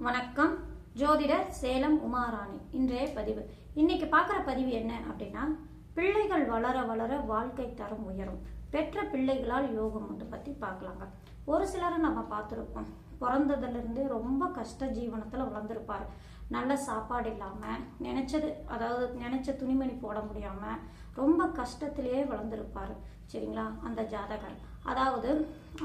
வணக்கம். ஜோதிடர் சேலம் உமாராணி. இன்றைய பதிவு. இன்னைக்கு பார்க்குற பதிவு என்ன அப்படின்னா, பிள்ளைகள் வளர வளர வாழ்க்கை தரம் உயரும், பெற்ற பிள்ளைகளால் யோகம் ஒன்று பற்றி பார்க்கலாங்க. ஒரு சிலரை நம்ம பார்த்துருப்போம், பிறந்ததுலேருந்து ரொம்ப கஷ்ட ஜீவனத்தில் வளர்ந்துருப்பார். நல்ல சாப்பாடு இல்லாமல், நினச்ச துணிமணி போட முடியாமல் ரொம்ப கஷ்டத்திலேயே வளர்ந்துருப்பார். சரிங்களா? அந்த ஜாதகர் அதாவது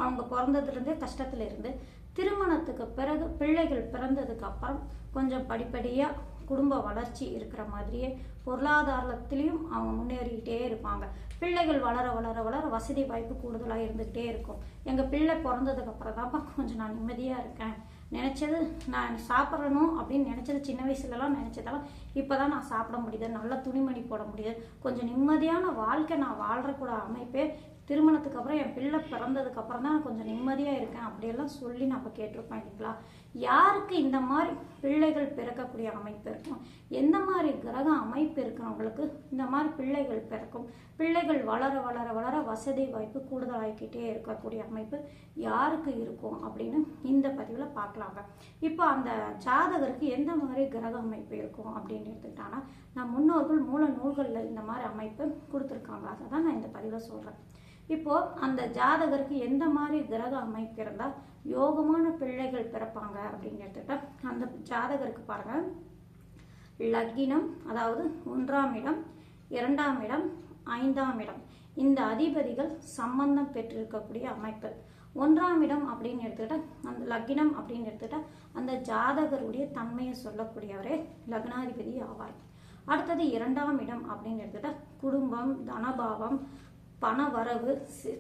அவங்க பிறந்ததுலேருந்தே கஷ்டத்தில் இருந்து திருமணத்துக்கு பிறகு பிள்ளைகள் பிறந்ததுக்கு அப்புறம் கொஞ்சம் படிப்படியாக குடும்ப வளர்ச்சி இருக்கிற மாதிரியே பொருளாதாரத்திலையும் அவங்க முன்னேறிக்கிட்டே இருப்பாங்க. பிள்ளைகள் வளர வளர வளர வசதி வாய்ப்பு கூடுதலாக இருந்துக்கிட்டே இருக்கும். எங்கள் பிள்ளை பிறந்ததுக்கு அப்புறம் தான்ப்பா கொஞ்சம் நான் நிம்மதியாக இருக்கேன், நினச்சது நான் சாப்பிட்றணும் அப்படின்னு நினச்சது சின்ன வயசுலலாம் நினச்சதெல்லாம் இப்போ தான் நான் சாப்பிட முடியுது, நல்ல துணிமணி போட முடியுது, கொஞ்சம் நிம்மதியான வாழ்க்கை நான் வாழ்கிறக்கூட அமைப்பே திருமணத்துக்கு அப்புறம் என் பிள்ளை பிறந்ததுக்கு அப்புறம் தான் கொஞ்சம் நிம்மதியாக இருக்கேன் அப்படியெல்லாம் சொல்லி நம்ம கேட்டிருப்போம் இல்லைங்களா? யாருக்கு இந்த மாதிரி பிள்ளைகள் பிறக்கக்கூடிய அமைப்பு இருக்கும், எந்த மாதிரி கிரக அமைப்பு இருக்கிறவங்களுக்கு இந்த மாதிரி பிள்ளைகள் பிறக்கும், பிள்ளைகள் வளர வளர வளர வசதி வாய்ப்பு கூடுதலாகிக்கிட்டே இருக்கக்கூடிய அமைப்பு யாருக்கு இருக்கும் அப்படின்னு இந்த பதிவில் பார்க்கலாங்க. இப்போ அந்த ஜாதகருக்கு எந்த மாதிரி கிரக அமைப்பு இருக்கும் அப்படின்னு எடுத்துக்கிட்டாங்கன்னா, நான் முன்னோர்கள் மூல நூல்களில் இந்த மாதிரி அமைப்பு கொடுத்துருக்காங்க, அதை தான் நான் இந்த பதிவில் சொல்கிறேன். இப்போ அந்த ஜாதகருக்கு எந்த மாதிரி கிரக அமைப்பு இருந்தால் யோகமான பிள்ளைகள் பிறப்பாங்க அப்படின்னு எடுத்துக்கிட்டா, அந்த ஜாதகருக்கு பாருங்க, லக்கினம் அதாவது 1ஆம் இடம், 2ஆம் இடம், 5ஆம் இடம், இந்த அதிபதிகள் சம்பந்தம் பெற்றிருக்கக்கூடிய அமைப்பு. 1ஆம் இடம் அப்படின்னு எடுத்துக்கிட்டா, அந்த லக்கினம் அப்படின்னு எடுத்துக்கிட்டா அந்த ஜாதகருடைய தன்மையை சொல்லக்கூடியவரே லக்னாதிபதி ஆவார். அடுத்தது 2ஆம் இடம் அப்படின்னு எடுத்துக்கிட்டா குடும்பம், தனபாவம், பண வரவு,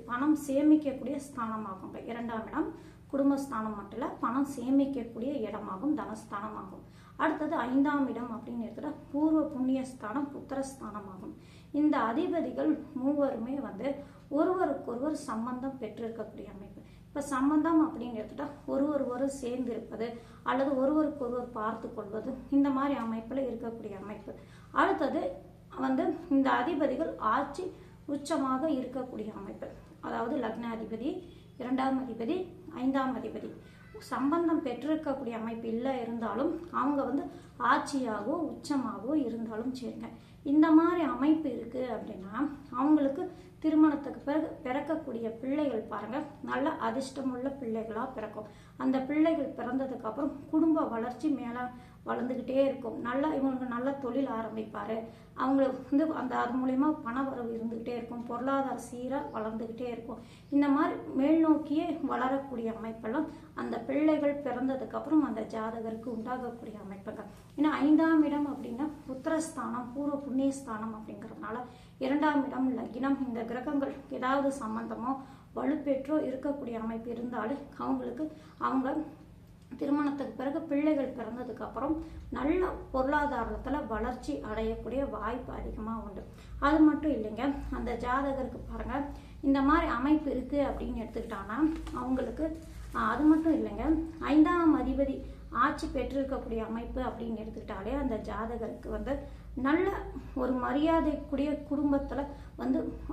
பணம் சேமிக்கக்கூடிய ஸ்தானமாகும். 2ஆம் இடம் குடும்பஸ்தானம் மட்டும் இல்லை, பணம் சேமிக்கக்கூடிய இடமாகும், தனஸ்தானமாகும். அடுத்தது 5ஆம் இடம் அப்படின்னு எடுத்துட்டா பூர்வ புண்ணியஸ்தானம், புத்திரஸ்தானமாகும். இந்த அதிபதிகள் மூவருமே ஒருவருக்கொருவர் சம்பந்தம் பெற்றிருக்கக்கூடிய அமைப்பு. இப்போ சம்பந்தம் அப்படின்னு எடுத்துட்டா ஒருவர் சேர்ந்து இருப்பது அல்லது ஒருவருக்கொருவர் பார்த்து கொள்வது, இந்த மாதிரி அமைப்பில் இருக்கக்கூடிய அமைப்பு. அடுத்தது இந்த அதிபதிகள் ஆட்சி உச்சமாக இருக்கக்கூடிய அமைப்பு. அதாவது லக்னாதிபதி, 2ஆம் அதிபதி, 5ஆம் அதிபதி சம்பந்தம் பெற்றிருக்கக்கூடிய அமைப்பு இல்லை இருந்தாலும் அவங்க ஆட்சியாகவோ உச்சமாகவோ இருந்தாலும் சரிங்க. இந்த மாதிரி அமைப்பு இருக்குது அப்படின்னா அவங்களுக்கு திருமணத்துக்கு பிறகு பிறக்கக்கூடிய பிள்ளைகள் பாருங்க நல்ல அதிர்ஷ்டமுள்ள பிள்ளைகளாக பிறக்கும். அந்த பிள்ளைகள் பிறந்ததுக்கு அப்புறம் குடும்ப வளர்ச்சி மேலே வளர்ந்துக்கிட்டே இருக்கும். இவங்களுக்கு நல்ல தொழில் ஆரம்பிப்பார். அவங்களுக்கு அந்த அது மூலயமா பண வரவு இருந்துக்கிட்டே இருக்கும், பொருளாதார சீராக வளர்ந்துக்கிட்டே இருக்கும். இந்த மாதிரி மேல் நோக்கியே வளரக்கூடிய அமைப்பெல்லாம் அந்த பிள்ளைகள் பிறந்ததுக்கு அப்புறம் அந்த ஜாதகருக்கு உண்டாகக்கூடிய அமைப்புகள். ஏன்னா 5ஆம் இடம் அப்படின்னா புத்திரஸ்தானம், பூர்வ புண்ணியஸ்தானம் அப்படிங்கிறதுனால 2ஆம் இடம் லக்கினம், இந்த கிரகங்கள் ஏதாவது சம்பந்தமோ வலுப்பெற்றோ இருக்கக்கூடிய அமைப்பு இருந்தாலே அவங்க திருமணத்துக்கு பிறகு பிள்ளைகள் பிறந்ததுக்கு அப்புறம் நல்ல பொருளாதாரத்தில் வளர்ச்சி அடையக்கூடிய வாய்ப்பு அதிகமாக உண்டு. அது மட்டும் இல்லைங்க, அந்த ஜாதகருக்கு பாருங்க இந்த மாதிரி அமைப்பு இருக்கு அப்படின்னு எடுத்துக்கிட்டாங்கன்னா அவங்களுக்கு அது மட்டும் இல்லைங்க, 5ஆம் அதிபதி ஆட்சி பெற்றிருக்கக்கூடிய அமைப்பு அப்படின்னு எடுத்துக்கிட்டாலே அந்த ஜாதகருக்கு நல்ல ஒரு மரியாதைக்குரிய குடும்பத்தில்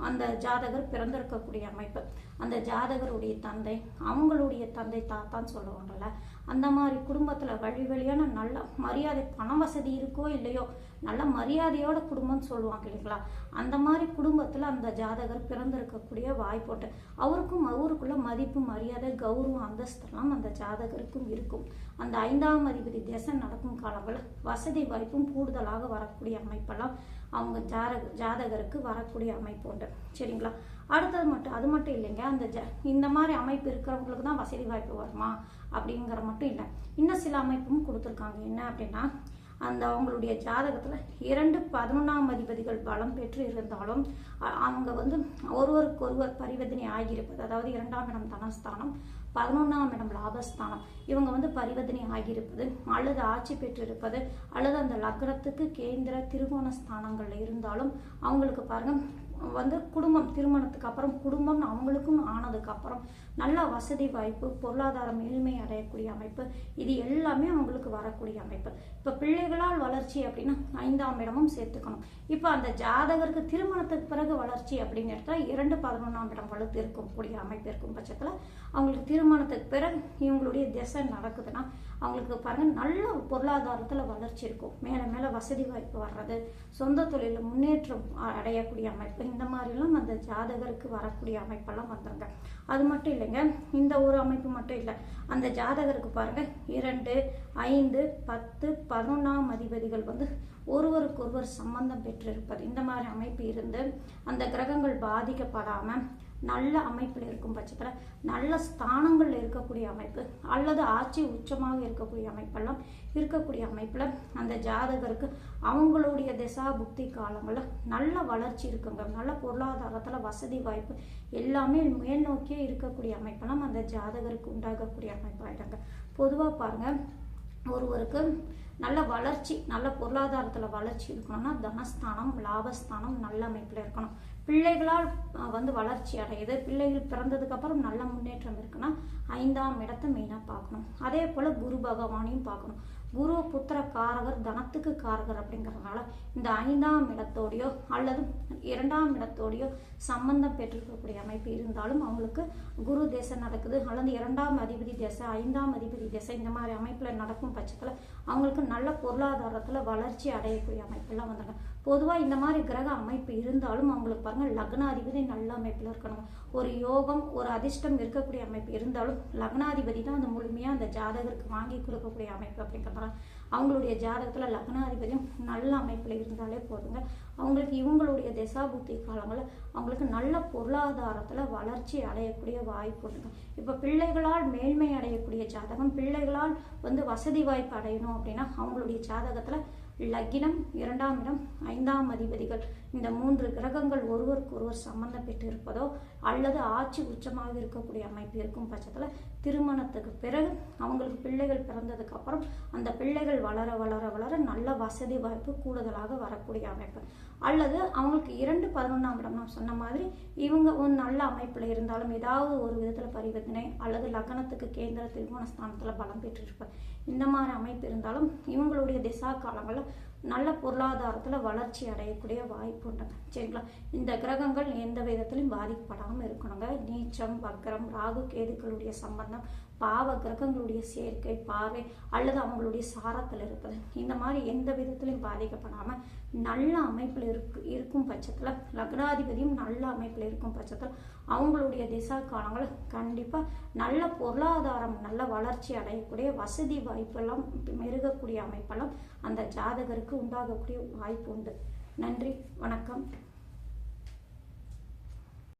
அந்த ஜாதகர் பிறந்திருக்கக்கூடிய அமைப்பு. அந்த ஜாதகருடைய தந்தை, அவங்களுடைய தந்தை தாத்தான்னு சொல்லுவாங்கல்ல, அந்த மாதிரி குடும்பத்தில் வழியான நல்ல மரியாதை, பண வசதி இருக்கோ இல்லையோ நல்ல மரியாதையோட குடும்பம்னு சொல்லுவாங்க இல்லைங்களா, அந்த மாதிரி குடும்பத்தில் அந்த ஜாதகர் பிறந்திருக்கக்கூடிய வாய்ப்புண்டு. அவருக்குள்ள மதிப்பு, மரியாதை, கௌரவம், அந்தஸ்தெல்லாம் அந்த ஜாதகருக்கும் இருக்கும். அந்த 5ஆம் அதிபதி திசை நடக்கும் காலங்களில் வசதி வாய்ப்பும் கூடுதலாக வரக்கூடிய அமைப்பெல்லாம் அவங்க ஜாதகருக்கு வரக்கூடிய அமைப்பு உண்டு. சரிங்களா? அது மட்டும் இல்லைங்க, இந்த மாதிரி அமைப்பு இருக்கிறவங்களுக்கு தான் வசதி வாய்ப்பு வருமா அப்படிங்கிற மட்டும் இல்லை, இன்னும் சில அமைப்பும் கொடுத்துருக்காங்க. என்ன அப்படின்னா, அவங்களுடைய ஜாதகத்தில் 2 11ஆம் அதிபதிகள் பலம் பெற்று இருந்தாலும் அவங்க ஒருவருக்கொருவர் பரிவர்த்தனை ஆகியிருப்பது, அதாவது 2ஆம் இடம் தனஸ்தானம், 11ஆம் இடம் லாபஸ்தானம், இவங்க பரிவர்த்தனை ஆகியிருப்பது அல்லது ஆட்சி பெற்றிருப்பது அல்லது அந்த லக்னத்துக்கு கேந்திர திருகோண ஸ்தானங்கள்ல இருந்தாலும் அவங்களுக்கு பாருங்க குடும்பம், திருமணத்துக்கு அப்புறம் குடும்பம் அவங்களுக்கும் ஆனதுக்கு அப்புறம் நல்ல வசதி வாய்ப்பு, பொருளாதார மேல்மை அடையக்கூடிய அமைப்பு, இது எல்லாமே அவங்களுக்கு வரக்கூடிய அமைப்பு. இப்போ பிள்ளைகளால் வளர்ச்சி அப்படின்னா 5ஆம் இடமும் சேர்த்துக்கணும். இப்போ அந்த ஜாதகருக்கு திருமணத்துக்கு பிறகு வளர்ச்சி அப்படின்னு எடுத்தா 2 11ஆம் இடம் வலுத்து இருக்கக்கூடிய அமைப்பு இருக்கும் பட்சத்தில் அவங்களுக்கு திருமணத்துக்கு பிறகு இவங்களுடைய திசை நடக்குதுன்னா அவங்களுக்கு பாருங்கள் நல்ல பொருளாதாரத்தில் வளர்ச்சி இருக்கும், மேலே மேலே வசதி வாய்ப்பு வர்றது, சொந்த தொழிலில் முன்னேற்றம் அடையக்கூடிய அமைப்பு, இந்த மாதிரிலாம் அந்த ஜாதகருக்கு வரக்கூடிய அமைப்பெல்லாம் வந்துருங்க. அது மட்டும் இல்லைங்க, இந்த ஒரு அமைப்பு மட்டும் இல்லை, அந்த ஜாதகருக்கு பாருங்கள் 2, 5, 10, 11ஆம் அதிபதிகள் வந்து ஒருவருக்கொருவர் சம்பந்தம் பெற்றிருப்பது, இந்த மாதிரி அமைப்பு இருந்து அந்த கிரகங்கள் பாதிக்கப்படாமல் நல்ல அமைப்பில் இருக்கும் பட்சத்தில் நல்ல ஸ்தானங்களில் இருக்கக்கூடிய அமைப்பு அல்லது ஆட்சி உச்சமாக இருக்கக்கூடிய அமைப்பெல்லாம் இருக்கக்கூடிய அமைப்பில் அந்த ஜாதகருக்கு அவங்களுடைய திசா புக்தி காலங்களில் நல்ல வளர்ச்சி இருக்குங்க, நல்ல பொருளாதாரத்தில் வசதி வாய்ப்பு எல்லாமே மேல் நோக்கியே இருக்கக்கூடிய அமைப்பெல்லாம் அந்த ஜாதகருக்கு உண்டாகக்கூடிய அமைப்பாயிட்டாங்க. பொதுவாக பாருங்கள், ஒருவருக்கு நல்ல வளர்ச்சி நல்ல பொருளாதாரத்தில் வளர்ச்சி இருக்கணும்னா தனஸ்தானம் லாபஸ்தானம் நல்ல அமைப்பில் இருக்கணும். பிள்ளைகளால் வந்து வளர்ச்சி அடையுது, பிள்ளைகள் பிறந்ததுக்கப்புறம் நல்ல முன்னேற்றம் இருக்குன்னா 5ஆம் இடத்தை மெயினாக பார்க்கணும். அதே போல் குரு பகவானையும் பார்க்கணும். குரு புத்திர காரகர் தனத்துக்கு காரகர் அப்படிங்கிறதுனால இந்த 5ஆம் இடத்தோடையோ அல்லது 2ஆம் இடத்தோடையோ சம்பந்தம் பெற்றிருக்கக்கூடிய அமைப்பு இருந்தாலும் அவங்களுக்கு குரு தேசை நடக்குது அல்லது 2ஆம் அதிபதி தேசை 5ஆம் அதிபதி தேசை இந்த மாதிரி அமைப்பில் நடக்கும் பட்சத்தில் அவங்களுக்கு நல்ல பொருளாதாரத்தில் வளர்ச்சி அடையக்கூடிய அமைப்பெல்லாம் வந்துங்க. பொதுவாக இந்த மாதிரி கிரக அமைப்பு இருந்தாலும் அவங்களுக்கு பாருங்கள் லக்னாதிபதி நல்ல அமைப்பில் இருக்கணும். ஒரு யோகம் ஒரு அதிர்ஷ்டம் இருக்கக்கூடிய அமைப்பு இருந்தாலும் லக்னாதிபதி தான் அந்த முழுமையாக அந்த ஜாதகருக்கு வாங்கி கொடுக்கக்கூடிய அமைப்பு அப்படிங்கிறதுனால அவங்களுடைய ஜாதகத்தில் லக்னாதிபதியும் நல்ல அமைப்பில் இருந்தாலே போதுங்க. அவங்களுக்கு இவங்களுடைய திசாபுத்தி காலங்களில் அவங்களுக்கு நல்ல பொருளாதாரத்தில் வளர்ச்சி அடையக்கூடிய வாய்ப்பு உண்டுங்க. இப்போ பிள்ளைகளால் மேன்மை அடையக்கூடிய ஜாதகம், பிள்ளைகளால் வந்து வசதி வாய்ப்பு அடையணும் அப்படின்னா அவங்களுடைய ஜாதகத்தில் லக்னம் 2ஆம் இடம் 5ஆம் அதிபதிகள் இந்த 3 கிரகங்கள் ஒருவருக்கு ஒருவர் சம்பந்தம் பெற்று இருப்பதோ அல்லது ஆட்சி உச்சமாக இருக்கக்கூடிய அமைப்பு இருக்கும் பட்சத்தில் திருமணத்துக்கு பிறகு அவங்களுக்கு பிள்ளைகள் பிறந்ததுக்கு அப்புறம் அந்த பிள்ளைகள் வளர வளர வளர நல்ல வசதி வாய்ப்பு கூடுதலாக வரக்கூடிய அமைப்பு, அல்லது அவங்களுக்கு 2, 11ஆம் இடம் நான் சொன்ன மாதிரி இவங்க ஒரு நல்ல அமைப்பில் இருந்தாலும் ஏதாவது ஒரு விதத்தில் பரிவர்த்தனை அல்லது லக்னத்துக்கு கேந்திர திருமணஸ்தானத்தில் பலம் பெற்றிருப்பார், இந்த மாதிரி அமைப்பு இருந்தாலும் இவங்களுடைய திசா காலங்களில் நல்ல பொருளாதாரத்தில் வளர்ச்சி அடையக்கூடிய வாய்ப்பு உண்டுங்க. சரிங்களா, இந்த கிரகங்கள் எந்த விதத்திலையும் பாதிக்கப்படாமல் இருக்கணுங்க. நீச்சம் வக்ரம் ராகு கேதுக்களுடைய சம்பந்தம் பாவ கிரகங்களுடைய சேர்க்கை பார்வை அல்லது அவங்களுடைய சாரத்தில் இருப்பது இந்த மாதிரி எந்த விதத்திலையும் பாதிக்கப்படாமல் நல்ல அமைப்பில் இருக்கும் பட்சத்தில் லக்னாதிபதியும் நல்ல அமைப்பில் இருக்கும் பட்சத்தில் அவங்களுடைய திசா காலங்கள் கண்டிப்பாக நல்ல பொருளாதாரம் நல்ல வளர்ச்சி அடையக்கூடிய வசதி வாய்ப்பெல்லாம் மெருகக்கூடிய அமைப்பெல்லாம் அந்த ஜாதகருக்கு உண்டாகக்கூடிய வாய்ப்பு உண்டு. நன்றி, வணக்கம்.